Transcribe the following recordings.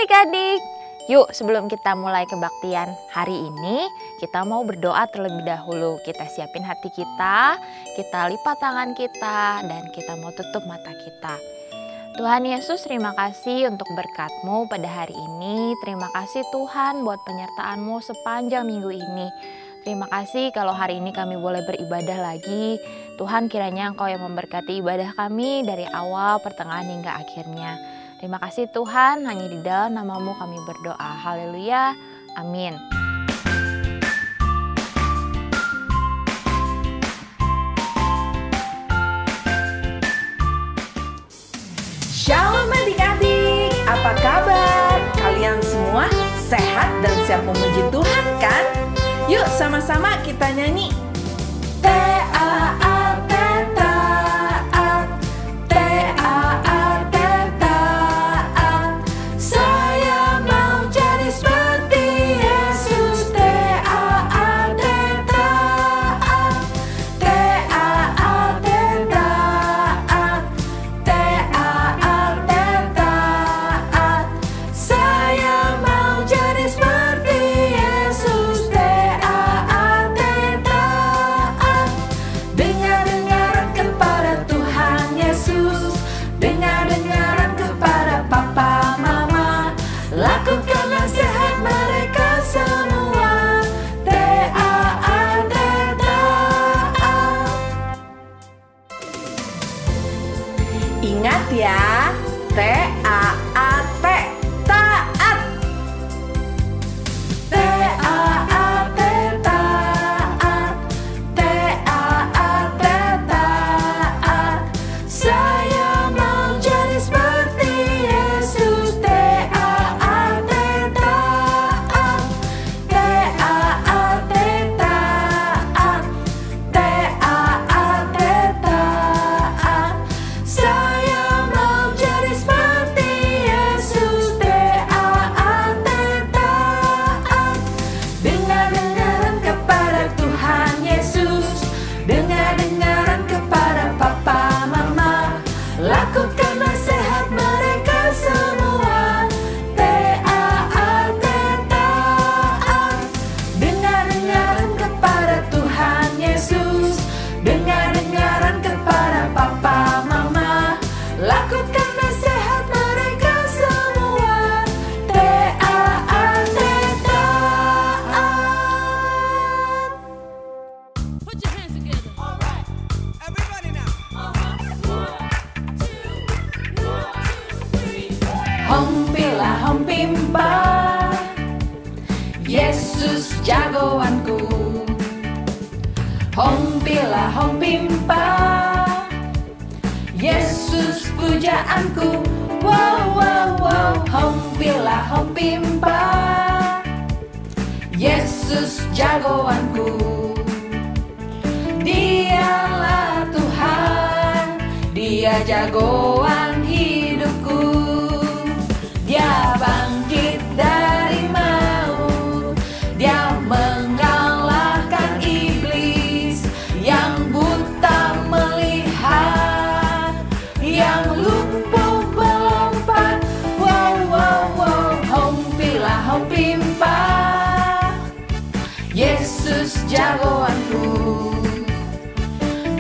adik-adik. Yuk, sebelum kita mulai kebaktian hari ini, kita mau berdoa terlebih dahulu. Kita siapin hati kita lipat tangan kita, dan kita mau tutup mata kita. Tuhan Yesus, terima kasih untuk berkat-Mu pada hari ini. Terima kasih Tuhan buat penyertaan-Mu sepanjang minggu ini. Terima kasih kalau hari ini kami boleh beribadah lagi. Tuhan, kiranya Engkau yang memberkati ibadah kami dari awal, pertengahan hingga akhirnya. Terima kasih Tuhan, hanya di dalam nama-Mu kami berdoa. Haleluya, amin. Shalom adik-adik, apa kabar? Kalian semua sehat dan siap memuji Tuhan kan? Yuk sama-sama kita nyanyi. T-A-A-T, taat, T-A-A-T, taat. Saya mau jadi seperti Yesus. T-A-A-T, taat, T-A-A-T, taat, T-A-A-T, taat. Saya mau jadi seperti Yesus. T-A-A-T, taat. Dengar-dengaran kepada Tuhan Yesus, dengar-dengaran kepada papa mama, lakukan nasihat mereka semua. T-A-A-T, taat. Ingat ya, T-A-A-T, taat. T-A-A-T, taat, T-A-A-T, taat. Saya mau jadi seperti Yesus. T-A-A-T, taat, T-A-A-T, taat, T-A-A-T, taat. Saya mau jadi seperti Yesus. T-A-A-T, taat. Dengar-dengaran kepada Tuhan Yesus, dengar-dengaran kepada papa mama, lakukan nasihat mereka semua. T-A-A-T, taat. Dengar-dengaran kepada Tuhan Yesus, dengar-dengaran kepada papa mama, lakukan nasihat mereka semua. T-A-A-T, taat. Put your hands together. All right. Everybody now. 1, 2, 3. Hompila hompimpa, Yesus jagoanku. Hompila hompimpa, Yesus pujaanku. Wow wow wow. Hompila hompimpa, Yesus jagoanku. Dialah Tuhan, Dia jagoan hidupku. Dia bangkit dari maut, Dia mengalahkan iblis. Yang buta melihat, yang lumpuh melompat. Wow wow wow. Hompila hompimpa, Yesus jagoanku.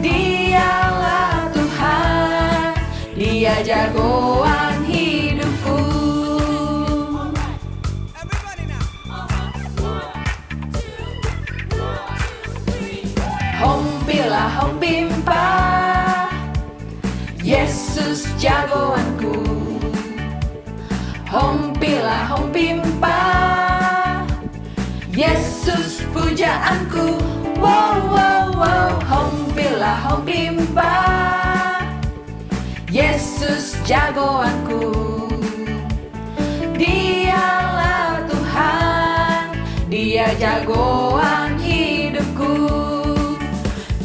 Dialah Tuhan, Dia jagoan hidupku. Everybody now. 1, 2, 3. Hompila hompimpa, Yesus jagoanku. Hompila hompimpa, Yesus pujaanku. Wow wow wow. Hompila hompimpa, Yesus jagoanku. Dialah Tuhan, Dia jagoan hidupku.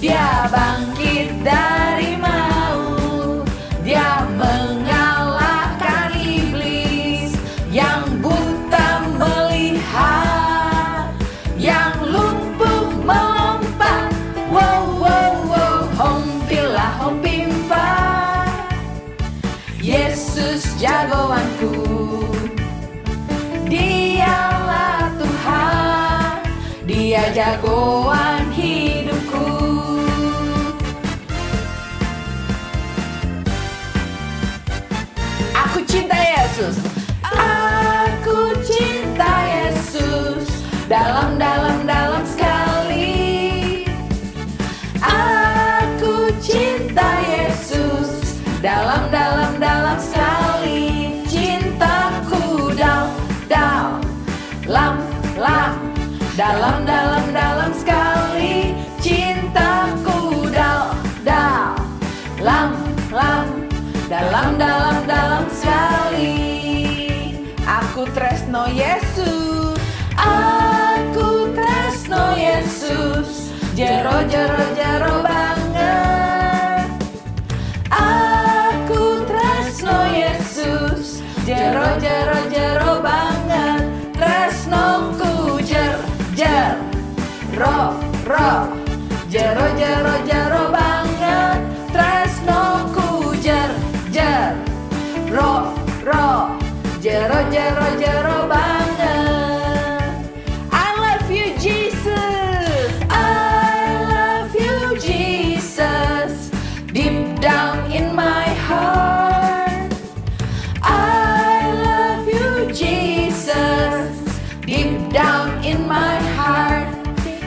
Dia bangkit dari maut, Dia mengalahkan iblis. Yang buta melihat, yang lumpuh melompat. Wow wow wow. Hompila hompimpa, Yesus jagoanku. jagoan hidupku. Aku cinta Yesus. Aku cinta Yesus. Dalam sekali. Aku cinta Yesus. Dalam sekali. Cintaku dalam sekali. Cintaku dalam sekali. Aku tresno Yesus. Aku tresno Yesus. Jero banget. Aku tresno Yesus. Jero banget. Tresnoku ro jero banget. Tresnoku jero banget. I love you Jesus. I love you Jesus. Deep down in my heart. I love you Jesus. Deep down in my heart.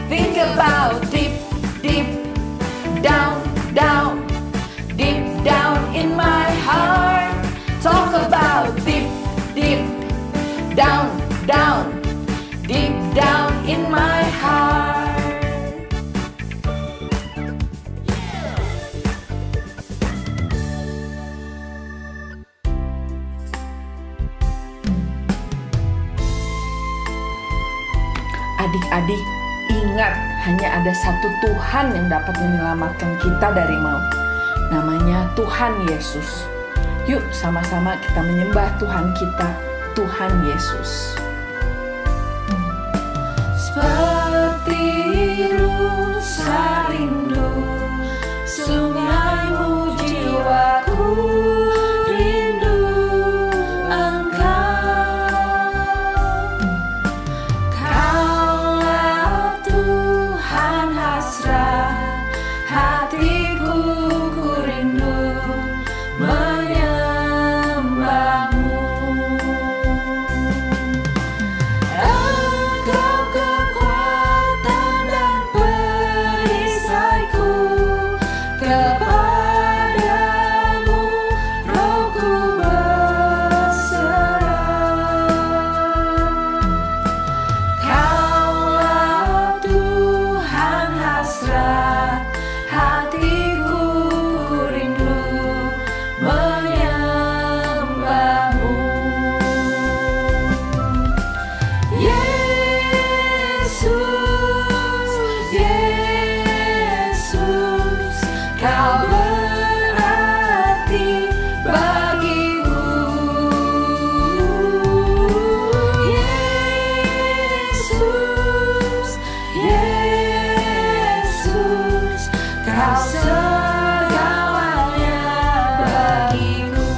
Think about deep down deep down in my heart. Talk about deep down deep down in my heart. Adik-adik, ingat, hanya ada satu Tuhan yang dapat menyelamatkan kita dari maut. Namanya Tuhan Yesus. Yuk sama-sama kita menyembah Tuhan kita, Tuhan Yesus. Seperti rusa rindu, sungaimu jiwaku rindu Engkau. Kaulah Tuhan hasrat hatiku, ku rindu menyembahmu. Engkau kekuatan dan perisaiku, kepadamu rohku berserah. Kaulah Tuhan hasrat hatiku, ku rindu menyembahmu. Yesus, Kau berarti bagiku. Yesus, Kau segalanya bagiku.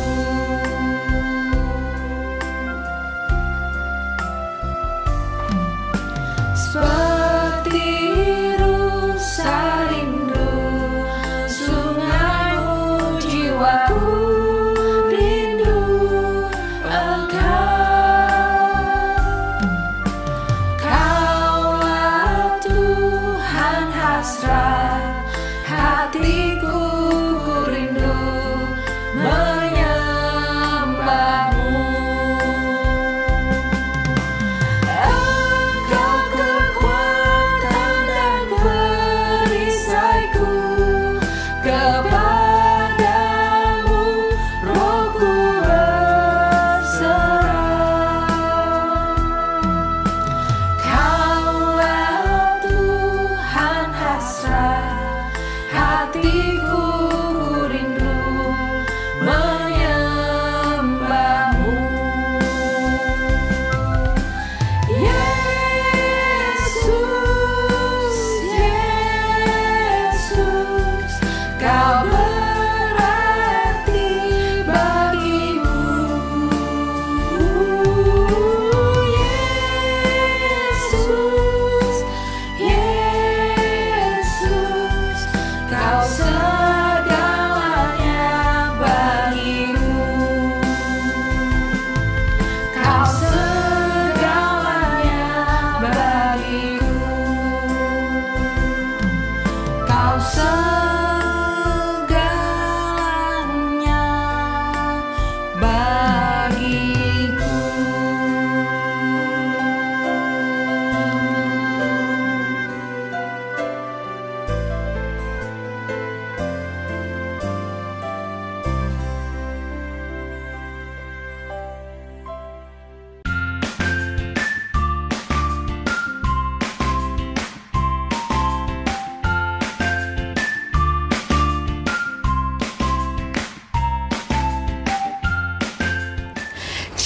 Seperti rusa rindu, sungaimu jiwaku rindu Engkau. Kaulah Tuhan hasrat hatiku, ku rindu menyembahmu. Engkau kekuatan dan perisaiku, kepadamu rohku berserah. Kaulah Tuhan hasrat Kau segalanya bagiku.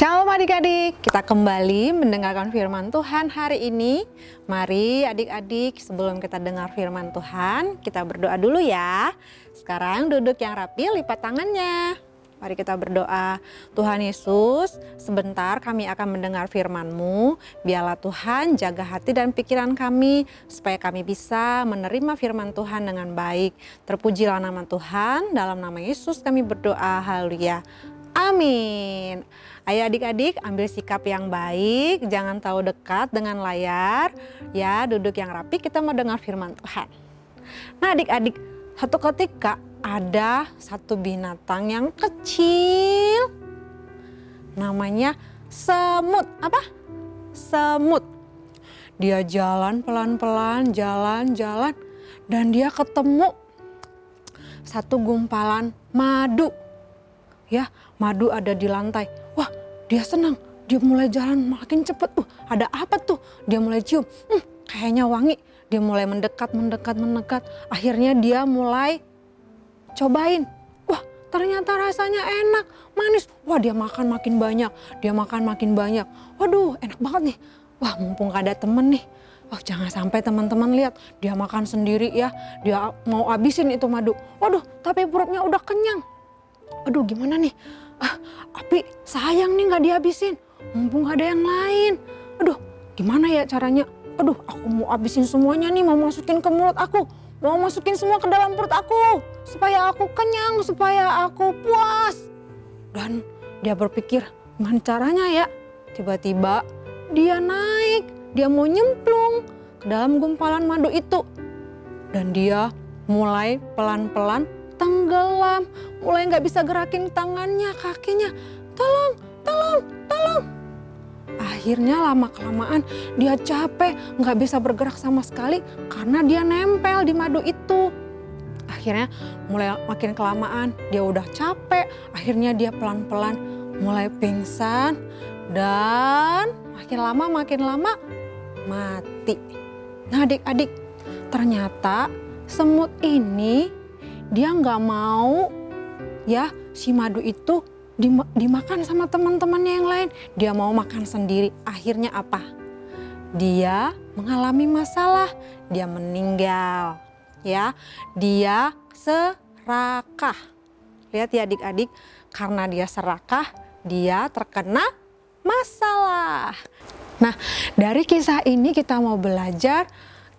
Shalom adik-adik, kita kembali mendengarkan firman Tuhan hari ini. Mari adik-adik, sebelum kita dengar firman Tuhan, kita berdoa dulu ya. Sekarang duduk yang rapi, lipat tangannya. Mari kita berdoa. Tuhan Yesus, sebentar kami akan mendengar firman-Mu. Biarlah Tuhan jaga hati dan pikiran kami, supaya kami bisa menerima firman Tuhan dengan baik. Terpujilah nama Tuhan, dalam nama Yesus kami berdoa, haleluya. Amin. Ayo adik-adik ambil sikap yang baik, jangan terlalu dekat dengan layar. Ya, duduk yang rapi, kita mau dengar firman Tuhan. Nah adik-adik, satu ketika ada satu binatang yang kecil. Namanya semut. Apa? Semut. Dia jalan pelan-pelan, jalan-jalan. Dan dia ketemu satu gumpalan madu. Ya, madu ada di lantai. Wah, dia senang. Dia mulai jalan makin cepat. Ada apa tuh? Dia mulai cium. Kayaknya wangi. Dia mulai mendekat. Akhirnya dia mulai cobain. Wah, ternyata rasanya enak, manis. Wah, dia makan makin banyak. Waduh, enak banget nih. Wah, mumpung gak ada temen nih. Wah, jangan sampai teman-teman lihat dia makan sendiri ya. Dia mau habisin itu madu. Waduh, tapi perutnya udah kenyang. Aduh, gimana nih? Tapi sayang nih gak dihabisin. Mumpung gak ada yang lain. Aduh, gimana ya caranya? Aduh, aku mau habisin semuanya nih, mau masukin ke mulut aku. Mau masukin semua ke dalam perut aku. Supaya aku kenyang, supaya aku puas. Dan dia berpikir, gimana caranya ya? Tiba-tiba dia naik, dia mau nyemplung ke dalam gumpalan madu itu. Dan dia mulai pelan-pelan tenggelam, mulai nggak bisa gerakin tangannya, kakinya. Tolong. Akhirnya lama-kelamaan dia capek, nggak bisa bergerak sama sekali karena dia nempel di madu itu. Akhirnya mulai makin kelamaan dia udah capek, akhirnya dia pelan-pelan mulai pingsan dan makin lama mati. Nah adik-adik, ternyata semut ini dia nggak mau ya si madu itu dimakan sama teman-temannya yang lain. Dia mau makan sendiri. Akhirnya apa? Dia mengalami masalah. Dia meninggal. Ya, dia serakah. Lihat ya adik-adik, karena dia serakah, dia terkena masalah. Nah, dari kisah ini kita mau belajar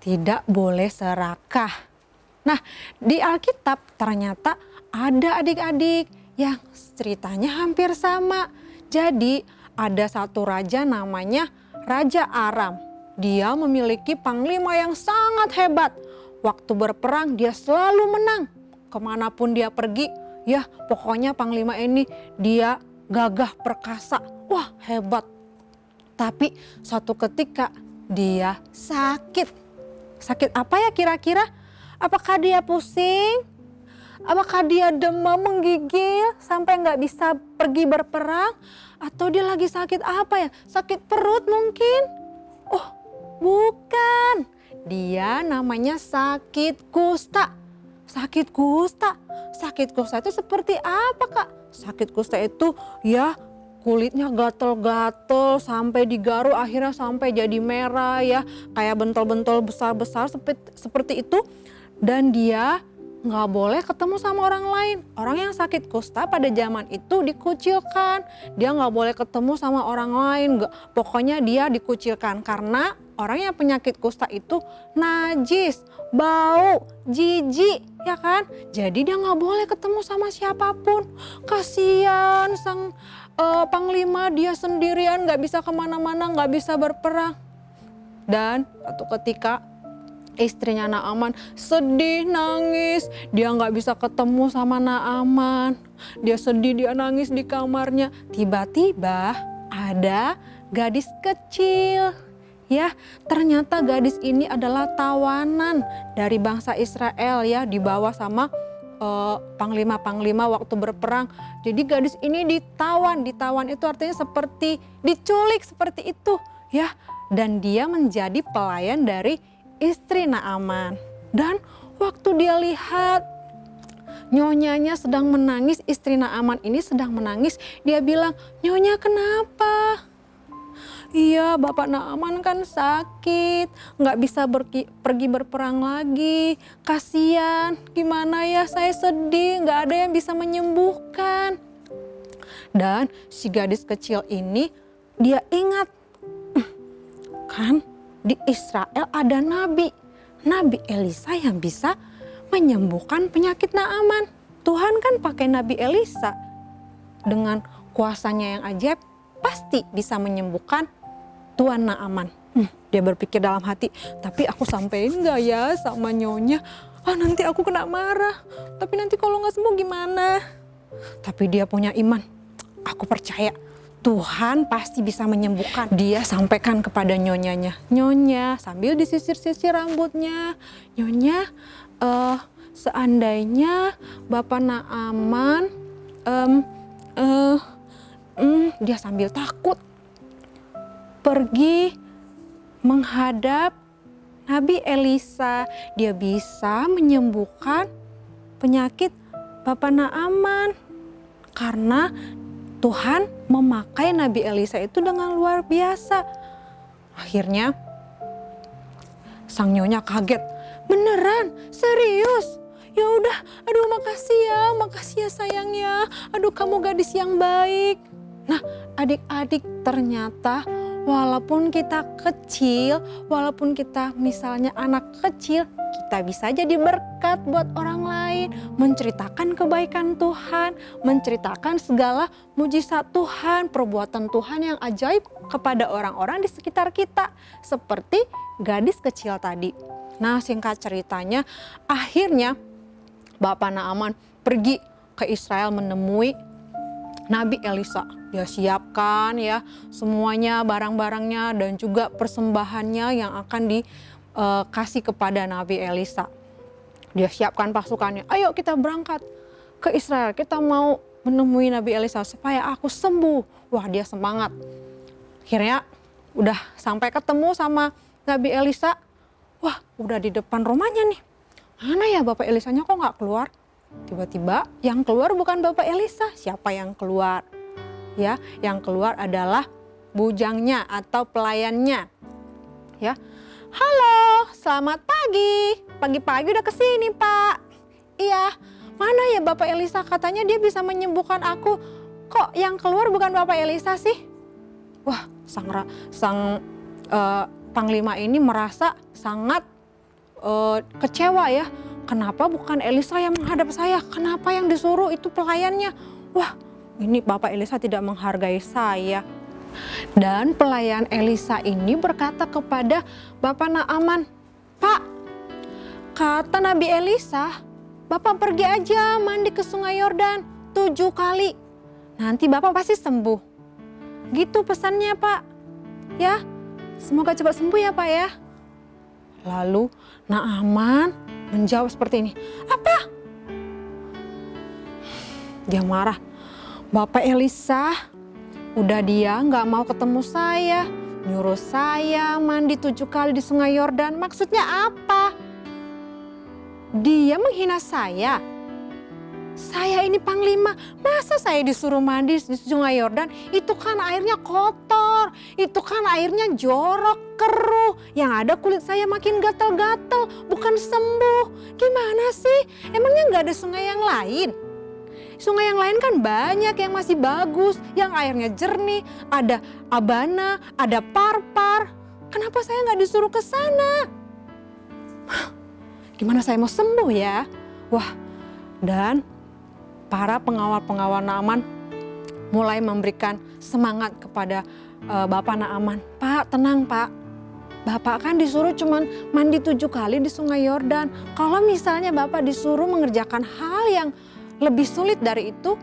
tidak boleh serakah. Nah, di Alkitab ternyata ada adik-adik yang ceritanya hampir sama. Jadi ada satu raja namanya Raja Aram. Dia memiliki panglima yang sangat hebat. Waktu berperang dia selalu menang. Kemanapun dia pergi, ya pokoknya panglima ini dia gagah perkasa. Wah, hebat. Tapi suatu ketika dia sakit. Sakit apa ya kira-kira? Apakah dia pusing? Apakah dia demam menggigil sampai nggak bisa pergi berperang? Atau dia lagi sakit apa ya? Sakit perut mungkin? Oh, bukan. Dia namanya sakit kusta. Sakit kusta. Sakit kusta itu seperti apa, Kak? Sakit kusta itu ya kulitnya gatel-gatel sampai digaruk, akhirnya sampai jadi merah ya. Kayak bentol-bentol besar-besar seperti itu. Dan dia nggak boleh ketemu sama orang lain. Orang yang sakit kusta pada zaman itu dikucilkan. Dia nggak boleh ketemu sama orang lain. Pokoknya dia dikucilkan karena orang yang penyakit kusta itu najis, bau, jijik, ya kan? Jadi dia nggak boleh ketemu sama siapapun. Kasian sang panglima, dia sendirian, nggak bisa kemana-mana, nggak bisa berperang. Dan suatu ketika Istrinya Naaman sedih, nangis. Dia nggak bisa ketemu sama Naaman. Dia sedih, dia nangis di kamarnya. Tiba-tiba ada gadis kecil. Ya, ternyata gadis ini adalah tawanan dari bangsa Israel ya, dibawa sama panglima-panglima waktu berperang. Jadi gadis ini ditawan itu artinya seperti diculik seperti itu ya. Dan dia menjadi pelayan dari istri Naaman. Dan waktu dia lihat nyonyanya sedang menangis, istri Naaman ini sedang menangis, dia bilang, "Nyonya kenapa?" "Iya, Bapak Naaman kan sakit, nggak bisa pergi berperang lagi. Kasian, gimana ya, saya sedih, nggak ada yang bisa menyembuhkan." Dan si gadis kecil ini, dia ingat, kan di Israel ada nabi Elisa yang bisa menyembuhkan penyakit Naaman. Tuhan kan pakai Nabi Elisa dengan kuasanya yang ajaib, pasti bisa menyembuhkan Tuan Naaman. Dia berpikir dalam hati, tapi aku sampein gak ya sama nyonya? Nanti aku kena marah. Tapi nanti kalau gak sembuh gimana? Tapi dia punya iman. Aku percaya Tuhan pasti bisa menyembuhkan. Dia sampaikan kepada nyonyanya. "Nyonya," sambil disisir-sisir rambutnya. "Nyonya, seandainya Bapak Naaman," dia sambil takut, "pergi menghadap Nabi Elisa, dia bisa menyembuhkan penyakit Bapak Naaman." Karena Tuhan memakai Nabi Elisa itu dengan luar biasa. Akhirnya sang nyonya kaget. "Beneran? Serius? Ya udah, aduh makasih ya sayang ya. Aduh kamu gadis yang baik." Nah, adik-adik, ternyata walaupun kita kecil, walaupun kita misalnya anak kecil, kita bisa jadi berkat buat orang lain, menceritakan kebaikan Tuhan, menceritakan segala mujizat Tuhan, perbuatan Tuhan yang ajaib kepada orang-orang di sekitar kita, seperti gadis kecil tadi. Nah, singkat ceritanya, akhirnya Bapak Naaman pergi ke Israel menemui Nabi Elisa. Dia siapkan ya semuanya, barang-barangnya dan juga persembahannya yang akan dikasih kepada Nabi Elisa. Dia siapkan pasukannya, "Ayo kita berangkat ke Israel, kita mau menemui Nabi Elisa supaya aku sembuh." Wah, dia semangat. Akhirnya udah sampai ketemu sama Nabi Elisa. Wah, udah di depan rumahnya nih. Mana ya Bapak Elisanya kok nggak keluar? Tiba-tiba yang keluar bukan Bapak Elisa. Siapa yang keluar? Ya, yang keluar adalah bujangnya atau pelayannya. Ya, "Halo, selamat pagi. Pagi-pagi udah kesini, Pak." "Iya, mana ya Bapak Elisa? Katanya dia bisa menyembuhkan aku. Kok yang keluar bukan Bapak Elisa sih?" Wah, sang panglima ini merasa sangat kecewa ya. Kenapa bukan Elisa yang menghadap saya? Kenapa yang disuruh itu pelayannya? Wah, ini Bapak Elisa tidak menghargai saya. Dan pelayan Elisa ini berkata kepada Bapak Naaman, "Pak, kata Nabi Elisa, Bapak pergi aja mandi ke Sungai Yordan 7 kali. Nanti Bapak pasti sembuh." Gitu pesannya, Pak. Ya, semoga cepat sembuh ya, Pak ya. Lalu Naaman menjawab seperti ini, "Apa?" Dia marah. "Bapak Elisa, udah dia nggak mau ketemu saya, nyuruh saya mandi 7 kali di Sungai Yordan. Maksudnya apa? Dia menghina saya. Saya ini panglima, masa saya disuruh mandi di Sungai Yordan? Itu kan airnya kotor, itu kan airnya jorok, keruh. Yang ada kulit saya makin gatal-gatal, bukan sembuh. Gimana sih? Emangnya nggak ada sungai yang lain? Sungai yang lain kan banyak yang masih bagus, yang airnya jernih, ada Abana, ada Parpar. Kenapa saya nggak disuruh ke sana? Gimana saya mau sembuh ya?" Wah, dan para pengawal-pengawal Naaman mulai memberikan semangat kepada Bapak Naaman. "Pak, tenang Pak. Bapak kan disuruh cuman mandi 7 kali di Sungai Yordan. Kalau misalnya Bapak disuruh mengerjakan hal yang lebih sulit dari itu,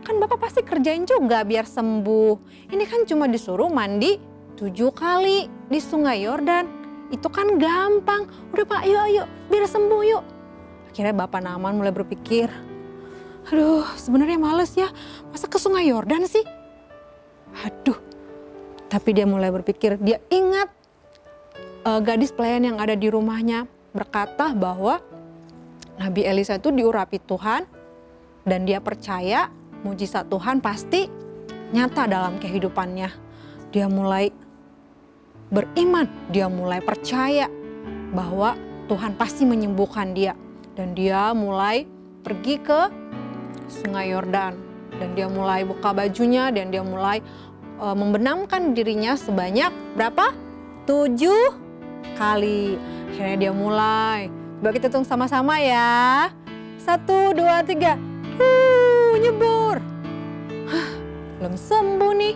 kan Bapak pasti kerjain juga biar sembuh. Ini kan cuma disuruh mandi 7 kali di Sungai Yordan. Itu kan gampang. Udah Pak, yuk biar sembuh yuk. Akhirnya Bapak Naaman mulai berpikir, aduh sebenarnya males ya, masa ke Sungai Yordan sih? Aduh, tapi dia mulai berpikir, dia ingat gadis pelayan yang ada di rumahnya berkata bahwa Nabi Elisa itu diurapi Tuhan dan dia percaya mujizat Tuhan pasti nyata dalam kehidupannya. Dia mulai beriman, dia mulai percaya bahwa Tuhan pasti menyembuhkan dia. Dan dia mulai pergi ke Sungai Yordan dan dia mulai buka bajunya dan dia mulai membenamkan dirinya sebanyak berapa? 7 kali. Akhirnya dia mulai. Coba kita hitung sama-sama ya. 1, 2, 3. Nyebur. Belum sembuh nih.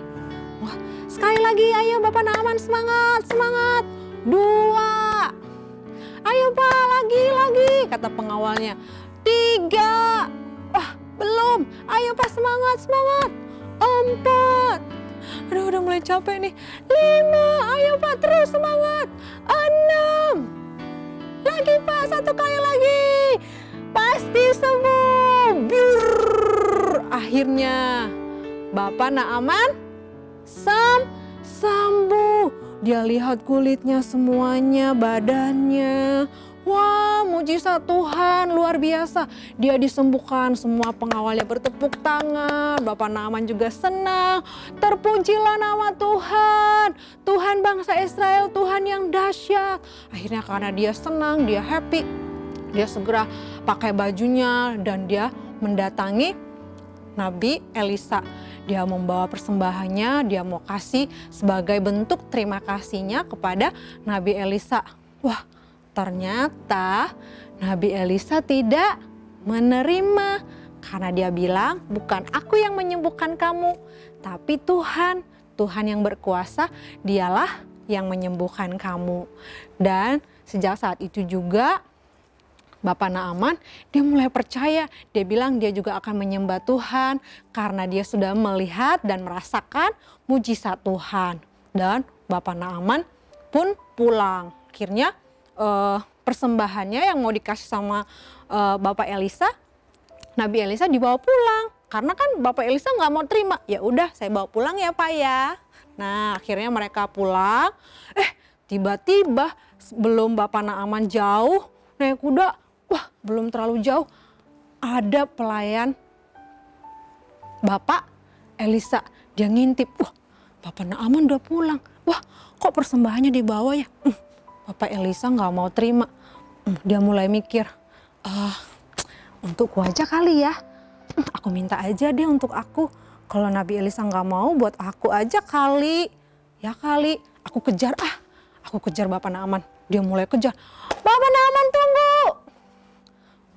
Wah, sekali lagi, ayo Bapak Naaman, semangat, semangat. 2. Ayo Pak, lagi, kata pengawalnya. 3. Wah, belum. Ayo Pak, semangat, semangat. 4. Aduh, udah mulai capek nih. 5. Ayo Pak, terus semangat. 6. Lagi Pak, 1 kali lagi. Pasti sembuh. Biur. Akhirnya Bapak Naaman sembuh. Dia lihat kulitnya semuanya, badannya. Wah, mujizat Tuhan luar biasa. Dia disembuhkan, semua pengawalnya bertepuk tangan. Bapak Naaman juga senang. Terpujilah nama Tuhan. Tuhan bangsa Israel, Tuhan yang dahsyat. Akhirnya karena dia senang, dia happy. Dia segera pakai bajunya dan dia mendatangi Nabi Elisa. Dia membawa persembahannya, dia mau kasih sebagai bentuk terima kasihnya kepada Nabi Elisa. Wah, ternyata Nabi Elisa tidak menerima karena dia bilang, bukan aku yang menyembuhkan kamu, tapi Tuhan. Tuhan yang berkuasa, dialah yang menyembuhkan kamu. Dan sejak saat itu juga Bapak Naaman, dia mulai percaya. Dia bilang dia juga akan menyembah Tuhan karena dia sudah melihat dan merasakan mujizat Tuhan. Dan Bapak Naaman pun pulang. Akhirnya persembahannya yang mau dikasih sama Bapak Elisa, Nabi Elisa dibawa pulang. Karena kan Bapak Elisa nggak mau terima. Ya udah, saya bawa pulang ya Pak ya. Nah, akhirnya mereka pulang. Tiba-tiba belum Bapak Naaman jauh naik kuda, wah belum terlalu jauh, ada pelayan Bapak Elisa. Dia ngintip, wah Bapak Naaman udah pulang. Wah kok persembahannya dibawa ya? Bapak Elisa nggak mau terima. Dia mulai mikir, untukku aja kali ya. Aku minta aja deh untuk aku. Kalau Nabi Elisa nggak mau, buat aku aja kali. Ya kali, aku kejar Aku kejar Bapak Naaman. Dia mulai kejar. Bapak Naaman tunggu.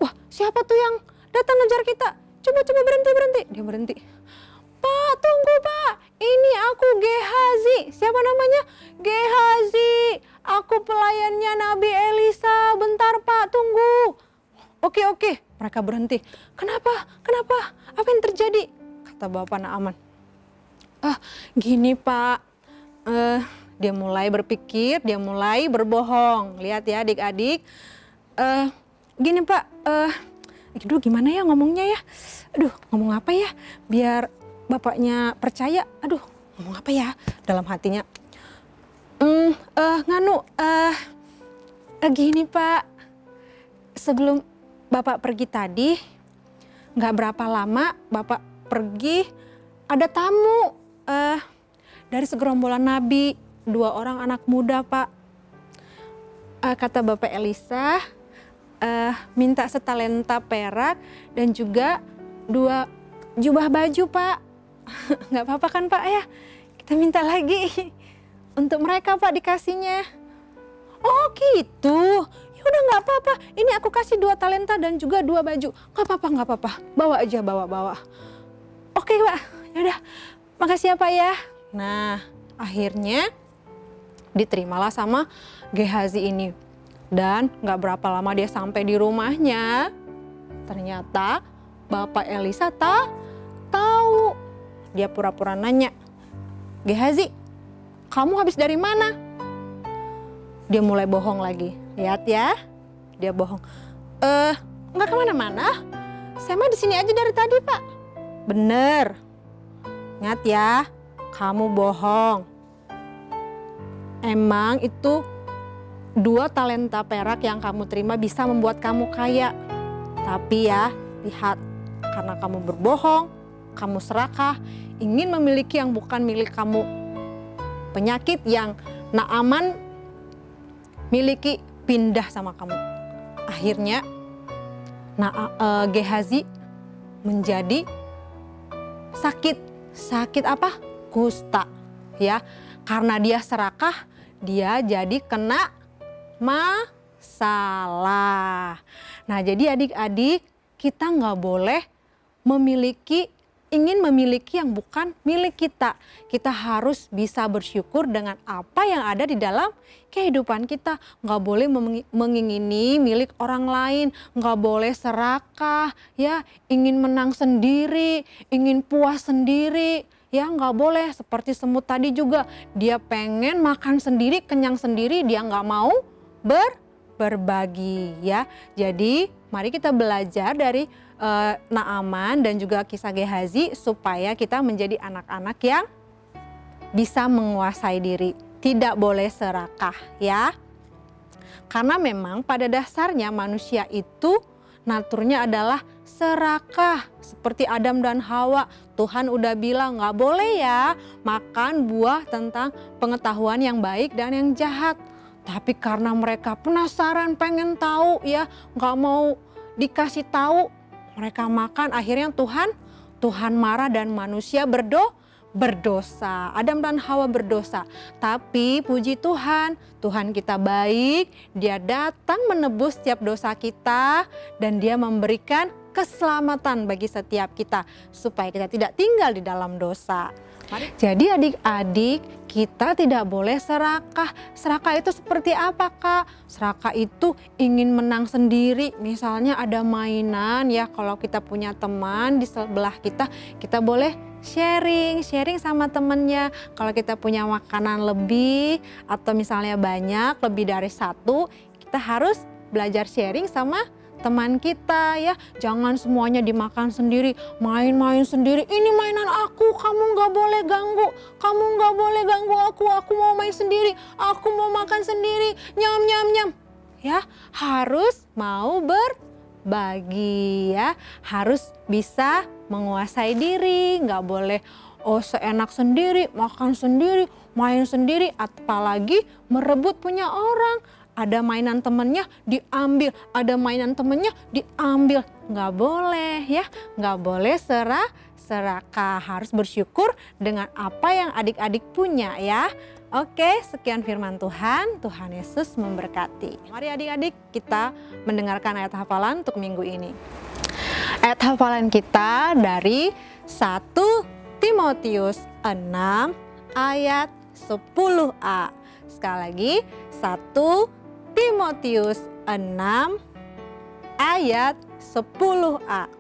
Wah siapa tuh yang datang ngejar kita? Coba berhenti. Dia berhenti. Pak tunggu Pak. Ini aku Gehazi. Siapa namanya? Gehazi. Aku pelayannya Nabi Elisa. Bentar Pak tunggu. Oke. Mereka berhenti. Kenapa? Apa yang terjadi? Kata Bapak Naaman. Gini Pak. Dia mulai berpikir, dia mulai berbohong. Lihat ya adik-adik. Gini Pak, aduh gimana ya ngomongnya ya? Aduh ngomong apa ya biar bapaknya percaya? Aduh ngomong apa ya dalam hatinya? Gini Pak, sebelum Bapak pergi tadi, nggak berapa lama Bapak pergi, ada tamu dari segerombolan nabi. 2 orang anak muda Pak. Kata Bapak Elisa minta setalenta perak dan juga 2 jubah baju Pak. Nggak apa-apa kan Pak ya? Kita minta lagi untuk mereka Pak dikasihnya. Oh gitu. Ya udah nggak apa-apa. Ini aku kasih 2 talenta dan juga 2 baju. Nggak apa-apa. Bawa aja bawa. Oke Pak. Ya udah. Makasih ya Pak ya. Nah akhirnya Diterimalah sama Gehazi ini. Dan gak berapa lama dia sampai di rumahnya, ternyata Bapak Elisa tahu. Dia pura-pura nanya, Gehazi, kamu habis dari mana? Dia mulai bohong lagi. Lihat ya, dia bohong. Nggak kemana-mana. Saya mah di sini aja dari tadi, Pak. Bener. Ingat ya, kamu bohong. Emang itu 2 talenta perak yang kamu terima bisa membuat kamu kaya. Tapi ya, lihat, karena kamu berbohong, kamu serakah, ingin memiliki yang bukan milik kamu. Penyakit yang Naaman miliki pindah sama kamu. Akhirnya Gehazi menjadi sakit. Sakit apa? Kusta. Ya, karena dia serakah, dia jadi kena masalah. Nah, jadi adik-adik, kita nggak boleh ingin memiliki yang bukan milik kita. Kita harus bisa bersyukur dengan apa yang ada di dalam kehidupan kita. Nggak boleh mengingini milik orang lain, nggak boleh serakah, ya, ingin menang sendiri, ingin puas sendiri. Ya, nggak boleh. Seperti semut tadi juga, dia pengen makan sendiri, kenyang sendiri, dia nggak mau berbagi, ya. Jadi mari kita belajar dari Naaman dan juga kisah Gehazi supaya kita menjadi anak-anak yang bisa menguasai diri. Tidak boleh serakah, ya. Karena memang pada dasarnya manusia itu naturnya adalah serakah. Seperti Adam dan Hawa, Tuhan udah bilang nggak boleh ya makan buah tentang pengetahuan yang baik dan yang jahat. Tapi karena mereka penasaran, pengen tahu, ya, nggak mau dikasih tahu, mereka makan. Akhirnya Tuhan marah dan manusia berdosa. Adam dan Hawa berdosa. Tapi puji Tuhan, Tuhan kita baik. Dia datang menebus setiap dosa kita dan Dia memberikan keselamatan bagi setiap kita supaya kita tidak tinggal di dalam dosa. Jadi adik-adik, kita tidak boleh serakah. Serakah itu seperti apa, Kak? Serakah itu ingin menang sendiri. Misalnya ada mainan, ya, kalau kita punya teman di sebelah kita boleh sharing sama temennya. Kalau kita punya makanan lebih atau misalnya banyak, lebih dari 1, kita harus belajar sharing sama teman kita, ya. Jangan semuanya dimakan sendiri, main-main sendiri. Ini mainan aku, kamu nggak boleh ganggu. Kamu nggak boleh ganggu aku mau main sendiri, aku mau makan sendiri, nyam. Ya, harus mau berbagi, ya. Harus bisa menguasai diri, nggak boleh seenak sendiri, makan sendiri, main sendiri, apalagi merebut punya orang. Ada mainan temennya diambil, ada mainan temennya diambil. Nggak boleh, ya, nggak boleh serakah. Harus bersyukur dengan apa yang adik-adik punya, ya. Oke, sekian firman Tuhan. Tuhan Yesus memberkati. Mari adik-adik kita mendengarkan ayat hafalan untuk minggu ini. Ayat hafalan kita dari 1 Timotius 6 ayat 10a. Sekali lagi, 1 Timotius 6 ayat 10a.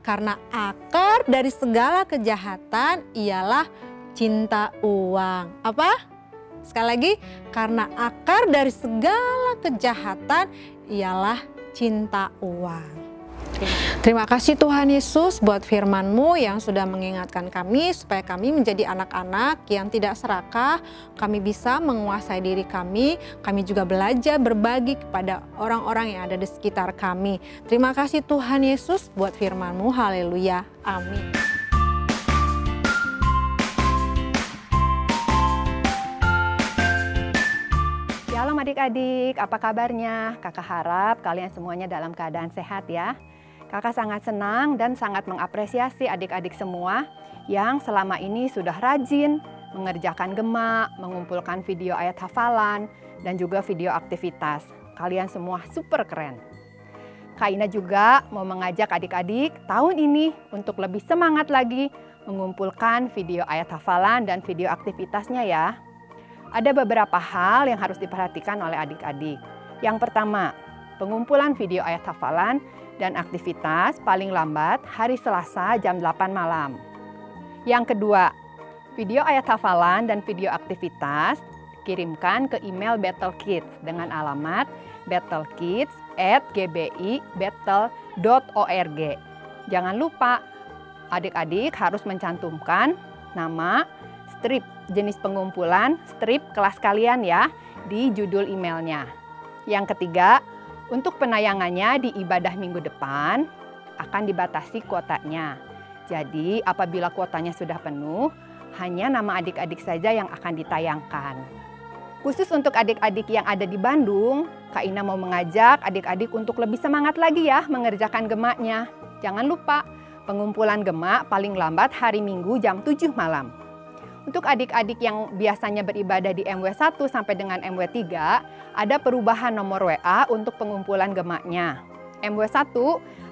Karena akar dari segala kejahatan ialah cinta uang. Apa? Sekali lagi, karena akar dari segala kejahatan ialah cinta uang. Terima kasih Tuhan Yesus buat firman-Mu yang sudah mengingatkan kami supaya kami menjadi anak-anak yang tidak serakah, kami bisa menguasai diri kami juga belajar berbagi kepada orang-orang yang ada di sekitar kami. Terima kasih Tuhan Yesus buat firman-Mu, haleluya, amin. Shalom adik-adik, apa kabarnya? Kakak harap kalian semuanya dalam keadaan sehat ya. Kakak sangat senang dan sangat mengapresiasi adik-adik semua yang selama ini sudah rajin mengerjakan gema, mengumpulkan video ayat hafalan, dan juga video aktivitas. Kalian semua super keren. Kak Ina juga mau mengajak adik-adik tahun ini untuk lebih semangat lagi mengumpulkan video ayat hafalan dan video aktivitasnya ya. Ada beberapa hal yang harus diperhatikan oleh adik-adik. Yang pertama, pengumpulan video ayat hafalan dan aktivitas paling lambat hari Selasa jam 8 malam. Yang kedua, video ayat hafalan dan video aktivitas kirimkan ke email Battle Kids dengan alamat battlekids@gbi.battle.org. Jangan lupa, adik-adik harus mencantumkan nama, strip, jenis pengumpulan, strip kelas kalian ya di judul emailnya. Yang ketiga, untuk penayangannya di ibadah minggu depan akan dibatasi kuotanya. Jadi apabila kuotanya sudah penuh, hanya nama adik-adik saja yang akan ditayangkan. Khusus untuk adik-adik yang ada di Bandung, Kak Ina mau mengajak adik-adik untuk lebih semangat lagi ya mengerjakan gemaknya. Jangan lupa, pengumpulan gemak paling lambat hari Minggu jam 7 malam. Untuk adik-adik yang biasanya beribadah di MW1 sampai dengan MW3, ada perubahan nomor WA untuk pengumpulan gemaknya. MW1,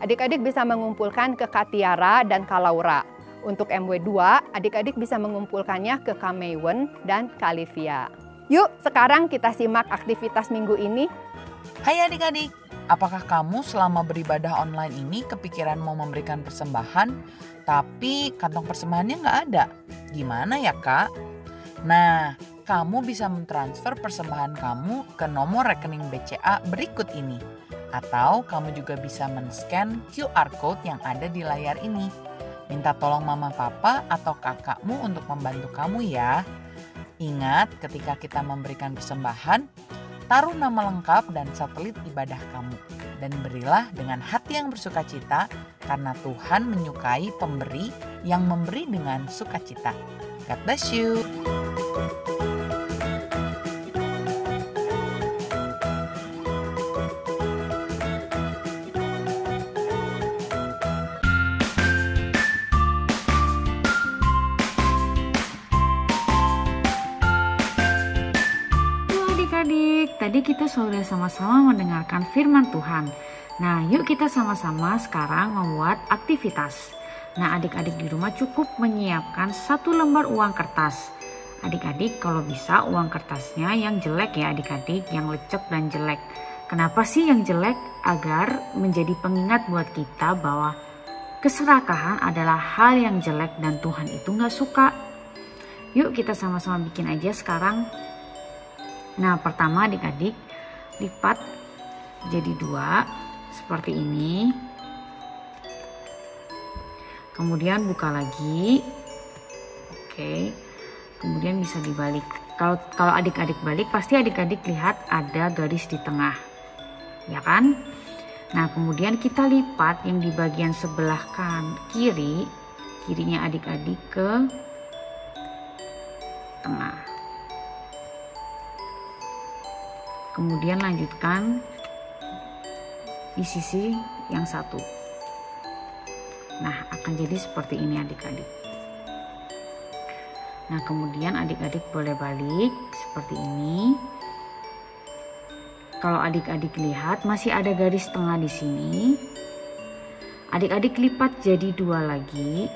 adik-adik bisa mengumpulkan ke Kak Tiara dan Kak Laura. Untuk MW2, adik-adik bisa mengumpulkannya ke Kak Maywen dan Kak Livia. Yuk, sekarang kita simak aktivitas minggu ini. Hai adik-adik, apakah kamu selama beribadah online ini kepikiran mau memberikan persembahan, tapi kantong persembahannya nggak ada? Gimana ya kak? Nah, kamu bisa mentransfer persembahan kamu ke nomor rekening BCA berikut ini. Atau kamu juga bisa men-scan QR Code yang ada di layar ini. Minta tolong mama papa atau kakakmu untuk membantu kamu ya. Ingat, ketika kita memberikan persembahan, taruh nama lengkap dan satelit ibadah kamu. Dan berilah dengan hati yang bersukacita, karena Tuhan menyukai pemberi yang memberi dengan sukacita. God bless you. Adik-adik, tadi kita sudah sama-sama mendengarkan firman Tuhan. Nah, yuk kita sama-sama sekarang membuat aktivitas. Nah, adik-adik di rumah cukup menyiapkan 1 lembar uang kertas. Adik-adik kalau bisa uang kertasnya yang jelek ya adik-adik, yang lecek dan jelek. Kenapa sih yang jelek? Agar menjadi pengingat buat kita bahwa keserakahan adalah hal yang jelek dan Tuhan itu nggak suka. Yuk kita sama-sama bikin aja sekarang. Nah, pertama adik-adik lipat jadi 2 seperti ini. Kemudian buka lagi. Oke. Kemudian bisa dibalik. Kalau adik-adik balik pasti adik-adik lihat ada garis di tengah. Ya kan? Nah, kemudian kita lipat yang di bagian sebelah kirinya adik-adik ke tengah. Kemudian lanjutkan di sisi yang satu. Nah, akan jadi seperti ini adik-adik. Nah, kemudian adik-adik boleh balik seperti ini. Kalau adik-adik lihat masih ada garis tengah di sini. Adik-adik lipat jadi 2 lagi.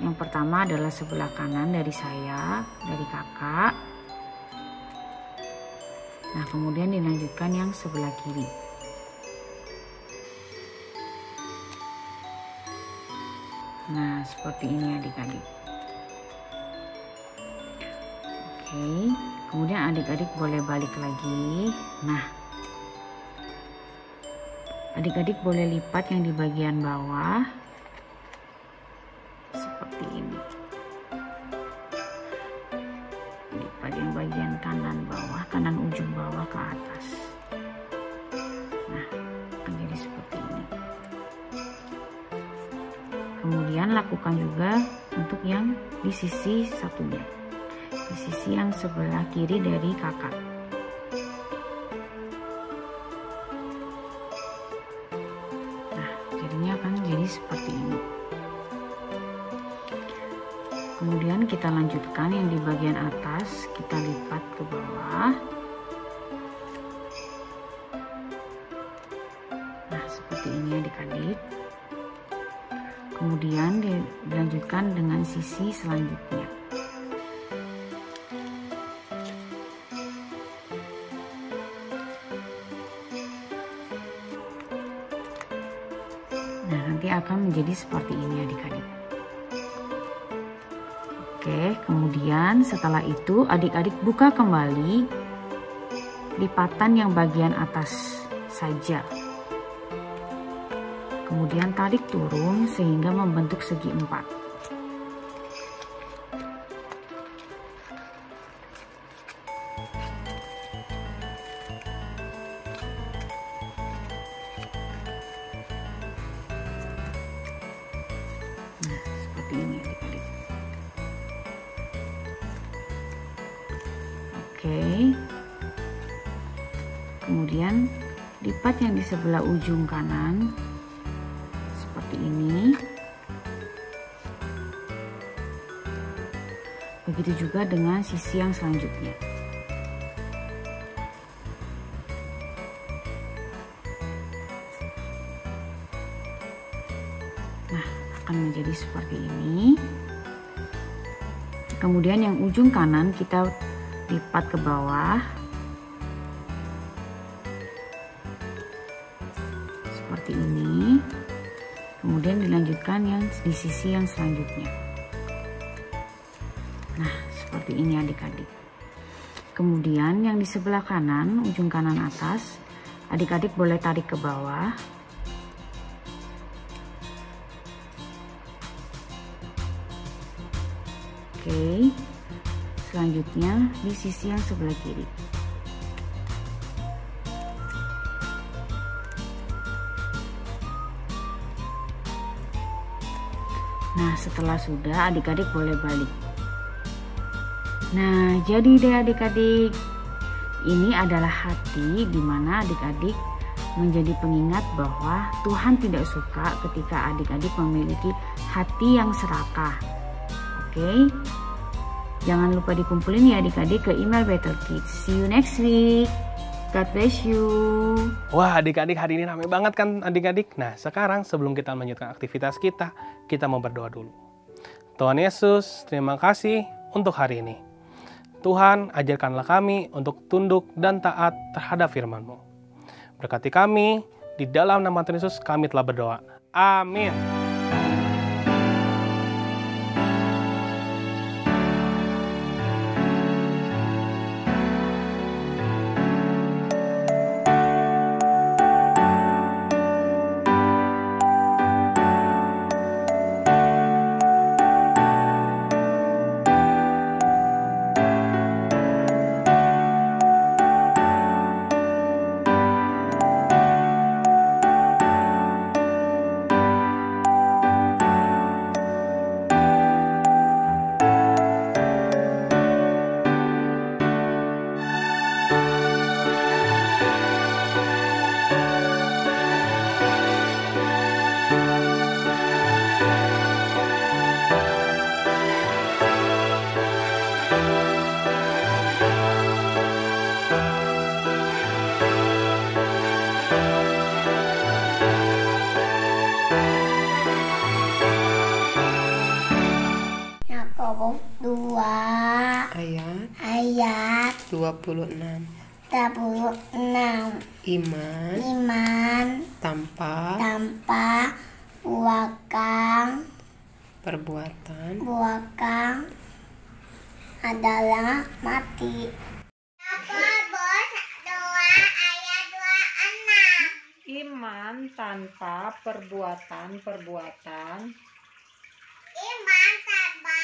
Yang pertama adalah sebelah kanan dari saya, dari kakak. Nah, kemudian dilanjutkan yang sebelah kiri. Nah, seperti ini adik-adik. Oke, kemudian adik-adik boleh balik lagi. Nah, adik-adik boleh lipat yang di bagian bawah. Seperti ini. Lipat yang bagian kanan bawah, kanan ujung bawah ke atas. Nah, akan jadi seperti ini. Kemudian lakukan juga untuk yang di sisi satunya, di sisi yang sebelah kiri dari kakak. Nah, jadinya akan jadi seperti ini. Kemudian kita lanjutkan yang di bagian atas, kita lipat ke bawah. Nah, seperti ini adik-adik. Kemudian dilanjutkan dengan sisi selanjutnya. Nah, nanti akan menjadi seperti ini adik-adik. Oke, kemudian setelah itu adik-adik buka kembali lipatan yang bagian atas saja. Kemudian tarik turun sehingga membentuk segi 4. Ini adik-adik. Oke. Kemudian lipat yang di sebelah ujung kanan seperti ini. Begitu juga dengan sisi yang selanjutnya. Nah, akan menjadi seperti ini. Kemudian yang ujung kanan kita lipat ke bawah seperti ini. Kemudian dilanjutkan yang di sisi yang selanjutnya. Nah, seperti ini adik-adik. Kemudian yang di sebelah kanan, ujung kanan atas, adik-adik boleh tarik ke bawah. Oke, selanjutnya di sisi yang sebelah kiri. Nah, setelah sudah, adik-adik boleh balik. Nah, jadi deh adik-adik, ini adalah hati di mana adik-adik menjadi pengingat bahwa Tuhan tidak suka ketika adik-adik memiliki hati yang serakah. Oke, jangan lupa dikumpulin ya adik-adik ke email Better Kids. See you next week. God bless you. Wah, adik-adik hari ini ramai banget kan adik-adik. Nah, sekarang sebelum kita melanjutkan aktivitas kita mau berdoa dulu. Tuhan Yesus, terima kasih untuk hari ini. Tuhan, ajarkanlah kami untuk tunduk dan taat terhadap firman-Mu. Berkati kami, di dalam nama Tuhan Yesus kami telah berdoa. Amin. Yakobus 2 ayat 26. Iman tanpa perbuatan adalah mati. Yakobus 2 ayat 26. Iman tanpa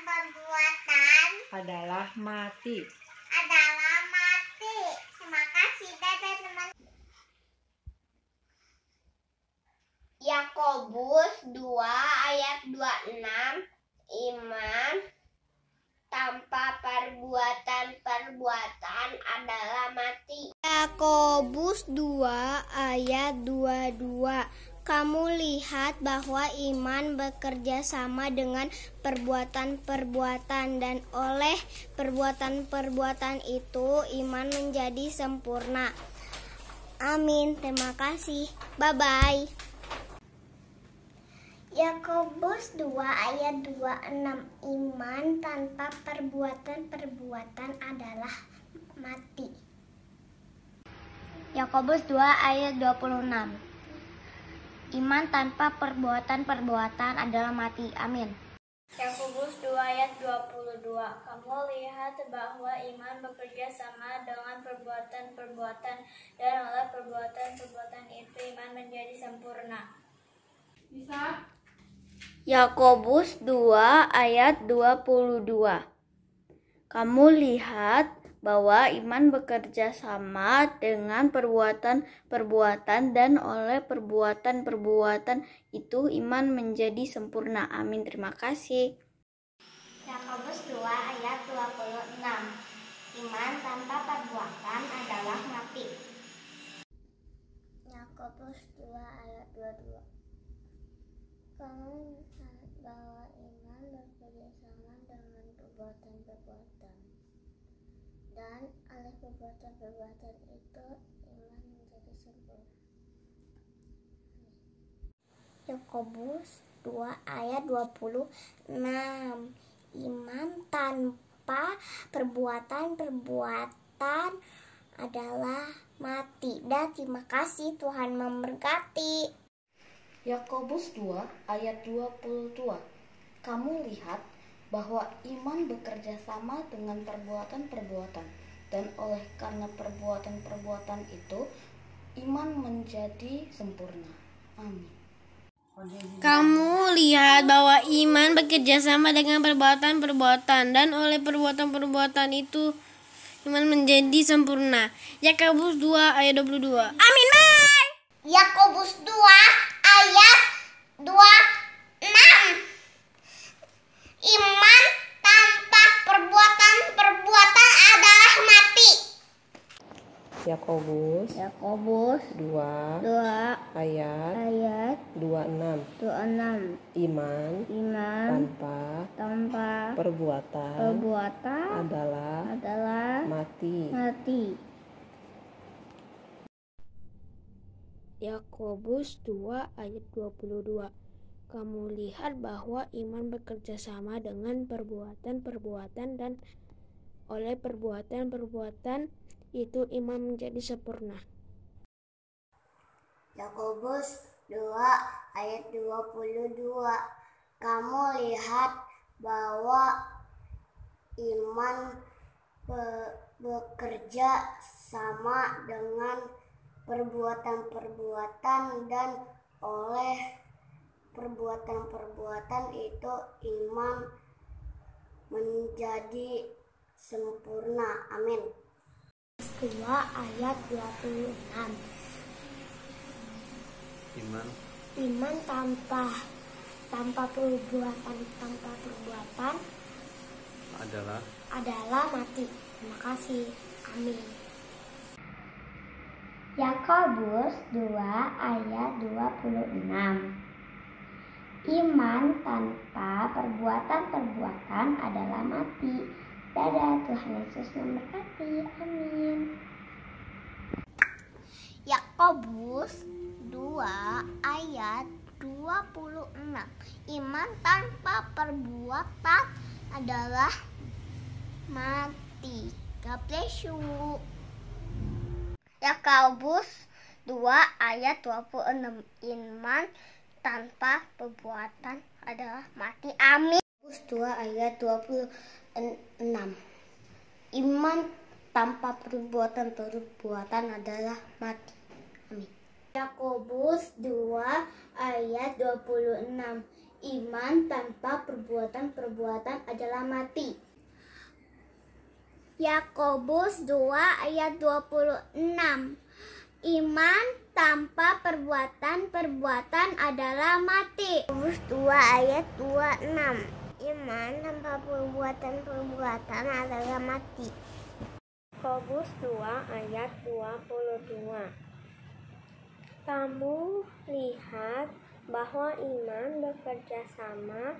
perbuatan adalah mati. Terima kasih teman-teman. Yakobus 2 ayat 26. Iman tanpa perbuatan adalah mati. Yakobus 2 ayat 22. Kamu lihat bahwa iman bekerja sama dengan perbuatan-perbuatan, dan oleh perbuatan-perbuatan itu iman menjadi sempurna. Amin. Terima kasih. Bye-bye. Yakobus 2 ayat 26. Iman tanpa perbuatan adalah mati. Yakobus 2 ayat 26. Iman tanpa perbuatan-perbuatan adalah mati. Amin. Yakobus 2 ayat 22. Kamu lihat bahwa iman bekerja sama dengan perbuatan-perbuatan, dan oleh perbuatan-perbuatan itu iman menjadi sempurna. Yakobus 2 ayat 22. Kamu lihat bahwa iman bekerja sama dengan perbuatan-perbuatan, dan oleh perbuatan-perbuatan itu iman menjadi sempurna. Amin. Terima kasih. Yakobus 2 ayat 26. Iman tanpa perbuatan adalah mati. Yakobus 2 ayat 22. Kamu lihat bahwa iman bekerja sama dengan perbuatan-perbuatan, dan oleh perbuatan-perbuatan itu iman menjadi sempurna. Yakobus 2 ayat 26. Iman tanpa perbuatan-perbuatan adalah mati. Dan terima kasih, Tuhan memberkati. Yakobus 2 ayat 22. Kamu lihat bahwa iman bekerja sama dengan perbuatan-perbuatan, dan oleh karena perbuatan-perbuatan itu iman menjadi sempurna. Amin. Kamu lihat bahwa iman bekerja sama dengan perbuatan-perbuatan, dan oleh perbuatan-perbuatan itu iman menjadi sempurna. Yakobus 2 ayat 22. Amin. Yakobus 2 ayat 26. Iman tanpa perbuatan-perbuatan adalah mati. Yakobus 2 ayat 26. Iman tanpa perbuatan adalah mati. Yakobus 2 ayat 22. Kamu lihat bahwa iman bekerja sama dengan perbuatan-perbuatan, dan oleh perbuatan-perbuatan itu iman menjadi sempurna. Yakobus 2 ayat 22. Kamu lihat bahwa iman bekerja sama dengan perbuatan-perbuatan, dan oleh perbuatan-perbuatan itu iman menjadi sempurna. Amin. 2 ayat 26. Iman tanpa perbuatan adalah mati. Terima kasih. Amin. Yakobus 2 ayat 26. Iman tanpa perbuatan-perbuatan adalah mati. Dadah, Tuhan Yesus memberkati. Amin. Yakobus 2 ayat 26. Iman tanpa perbuatan adalah mati. God bless you. Yakobus 2 ayat 26. Iman tanpa perbuatan adalah mati. Amin. Yakobus 2 ayat 26. Iman tanpa perbuatan adalah mati. Amin. Yakobus 2 ayat 26. Iman tanpa perbuatan adalah mati. Yakobus 2 ayat 26. Iman tanpa perbuatan adalah mati. Yakobus 2 ayat 26. Iman tanpa perbuatan adalah mati. Yakobus 2 ayat 22. Kamu lihat bahwa iman bekerja sama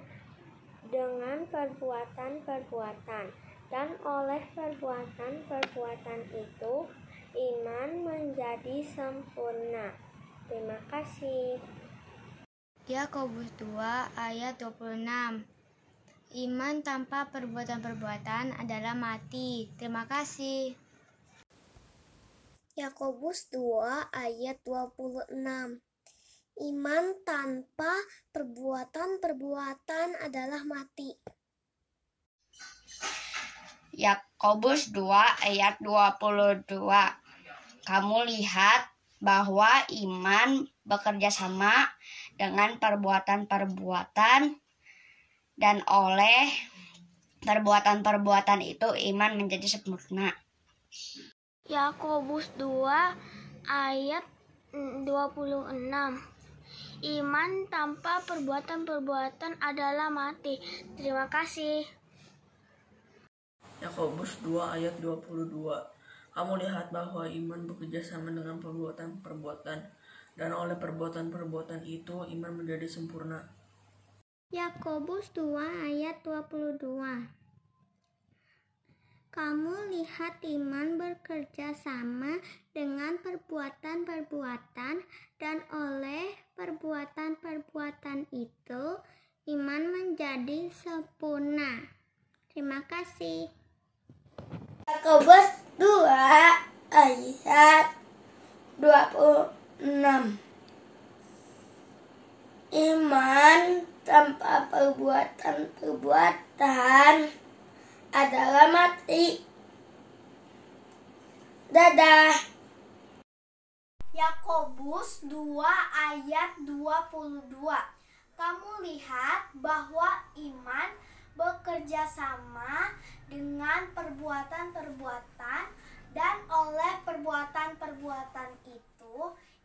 dengan perbuatan-perbuatan, dan oleh perbuatan-perbuatan itu iman menjadi sempurna. Terima kasih. Yakobus 2 ayat 26. Iman tanpa perbuatan-perbuatan adalah mati. Terima kasih. Yakobus 2 ayat 26. Iman tanpa perbuatan-perbuatan adalah mati. Yakobus 2 ayat 22. Kamu lihat bahwa iman bekerja sama dengan perbuatan-perbuatan, dan oleh perbuatan-perbuatan itu iman menjadi sempurna. Yakobus 2 ayat 26. Iman tanpa perbuatan-perbuatan adalah mati. Terima kasih. Yakobus 2 ayat 22. Kamu lihat bahwa iman bekerja sama dengan perbuatan-perbuatan, dan oleh perbuatan-perbuatan itu iman menjadi sempurna. Yakobus 2 ayat 22. Kamu lihat iman bekerja sama dengan perbuatan-perbuatan, dan oleh perbuatan-perbuatan itu iman menjadi sempurna. Terima kasih. Yakobus 2 ayat 26. Iman tanpa perbuatan-perbuatan adalah mati. Dadah. Yakobus 2 ayat 22. Kamu lihat bahwa iman bekerja sama dengan perbuatan-perbuatan, dan oleh perbuatan-perbuatan itu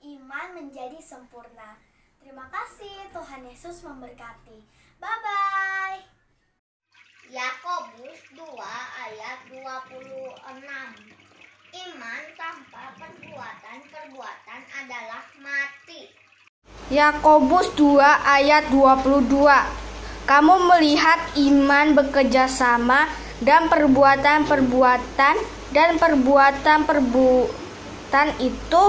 iman menjadi sempurna. Terima kasih, Tuhan Yesus memberkati. Bye-bye. Yakobus 2 ayat 26. Iman tanpa perbuatan-perbuatan adalah mati. Yakobus 2 ayat 22. Kamu melihat iman bekerja sama dan perbuatan-perbuatan, dan perbuatan itu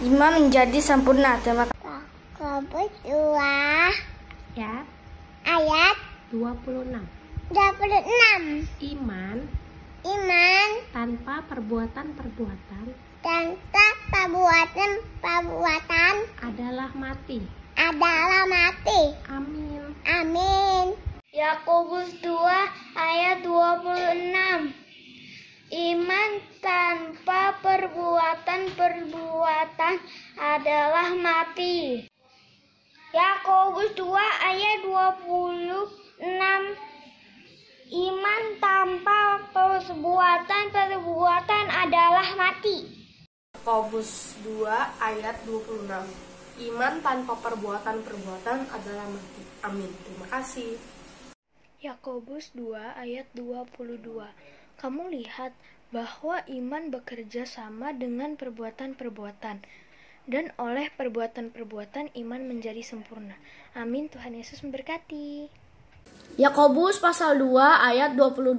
iman menjadi sempurna. Terima kasih. Yakobus 2 Ya. ayat 26. Iman tanpa perbuatan-perbuatan tanpa perbuatan-perbuatan adalah mati. Amin. Yakobus 2 ayat 26. Iman tanpa perbuatan-perbuatan adalah mati. Yakobus 2 ayat 26. Iman tanpa perbuatan-perbuatan adalah mati. Yakobus 2 ayat 26. Iman tanpa perbuatan-perbuatan adalah mati. Amin. Terima kasih. Yakobus 2 ayat 22. Kamu lihat bahwa iman bekerja sama dengan perbuatan-perbuatan, dan oleh perbuatan-perbuatan iman menjadi sempurna. Amin. Tuhan Yesus memberkati. Yakobus pasal 2 ayat 22.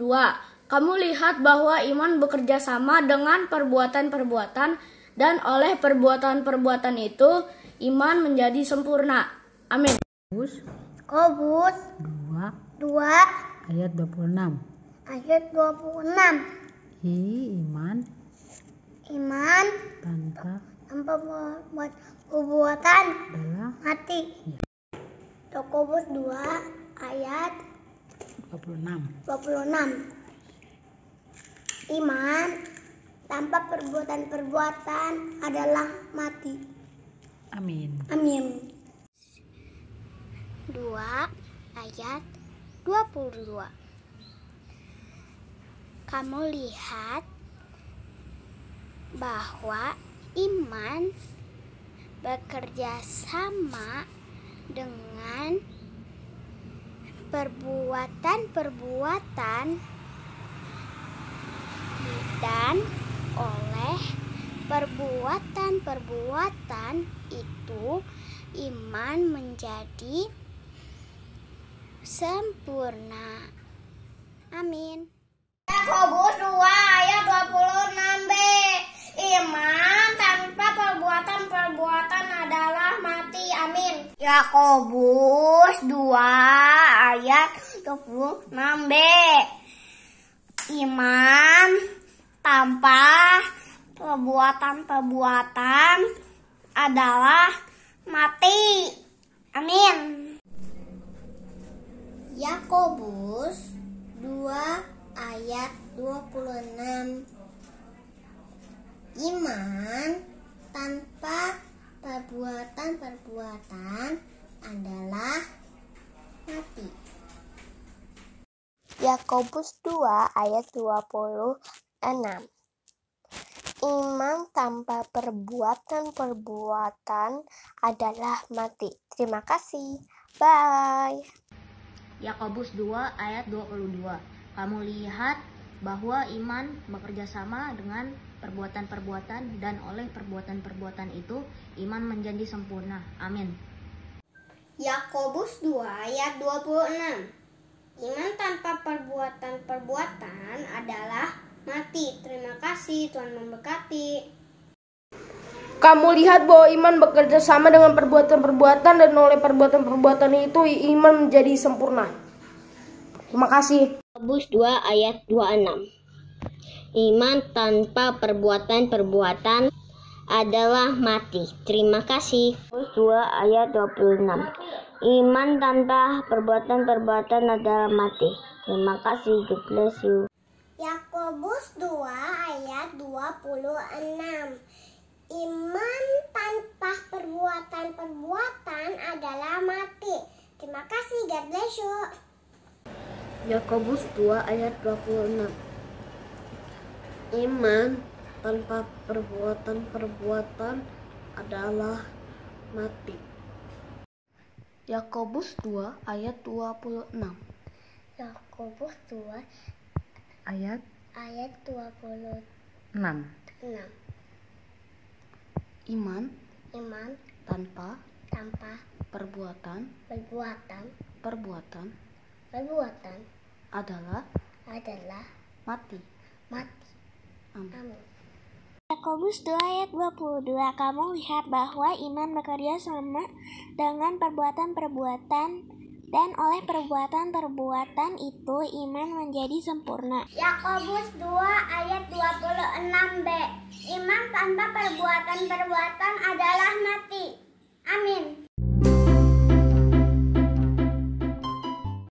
Kamu lihat bahwa iman bekerja sama dengan perbuatan-perbuatan, dan oleh perbuatan-perbuatan itu iman menjadi sempurna. Amin. Yakobus 2 ayat 26. Iman tanpa perbuatan adalah mati. Yakobus 2 ayat 26. Iman tanpa perbuatan-perbuatan adalah mati. Amin. 2 ayat 22. Kamu lihat bahwa iman bekerja sama dengan perbuatan-perbuatan, dan oleh perbuatan-perbuatan itu iman menjadi sempurna. Amin. Yakobus 2 ayat 26b. Iman tanpa perbuatan-perbuatan adalah mati. Amin. Yakobus 2 ayat 26b. Iman tanpa perbuatan-perbuatan adalah mati. Amin. Yakobus 2 ayat 26. Iman tanpa perbuatan-perbuatan adalah mati. Yakobus 2 ayat 26. Iman tanpa perbuatan-perbuatan adalah mati. Terima kasih. Bye. Yakobus 2 ayat 22. Kamu lihat bahwa iman bekerja sama dengan perbuatan-perbuatan dan oleh perbuatan-perbuatan itu iman menjadi sempurna. Amin. Yakobus 2 ayat 26. Iman tanpa perbuatan-perbuatan adalah mati. Terima kasih, Tuhan memberkati. Kamu lihat bahwa iman bekerja sama dengan perbuatan-perbuatan dan oleh perbuatan-perbuatan itu iman menjadi sempurna. Terima kasih. Yakobus 2 ayat 26. Iman tanpa perbuatan-perbuatan adalah mati. Terima kasih. Yakobus 2 ayat 26. Iman tanpa perbuatan-perbuatan adalah mati. Terima kasih. God bless you. Yakobus 2 ayat 26. Iman tanpa perbuatan-perbuatan adalah mati. Terima kasih. God bless you. Yakobus 2 ayat 26. Iman tanpa perbuatan-perbuatan adalah mati. Yakobus 2 ayat 26. Yakobus 2 Ayat 26. 6. Iman tanpa perbuatan adalah mati. Amin. Yakobus 2 ayat 22. Kamu lihat bahwa iman bekerja sama dengan perbuatan-perbuatan dan oleh perbuatan-perbuatan itu iman menjadi sempurna. Yakobus 2 ayat 26b. Iman tanpa perbuatan-perbuatan adalah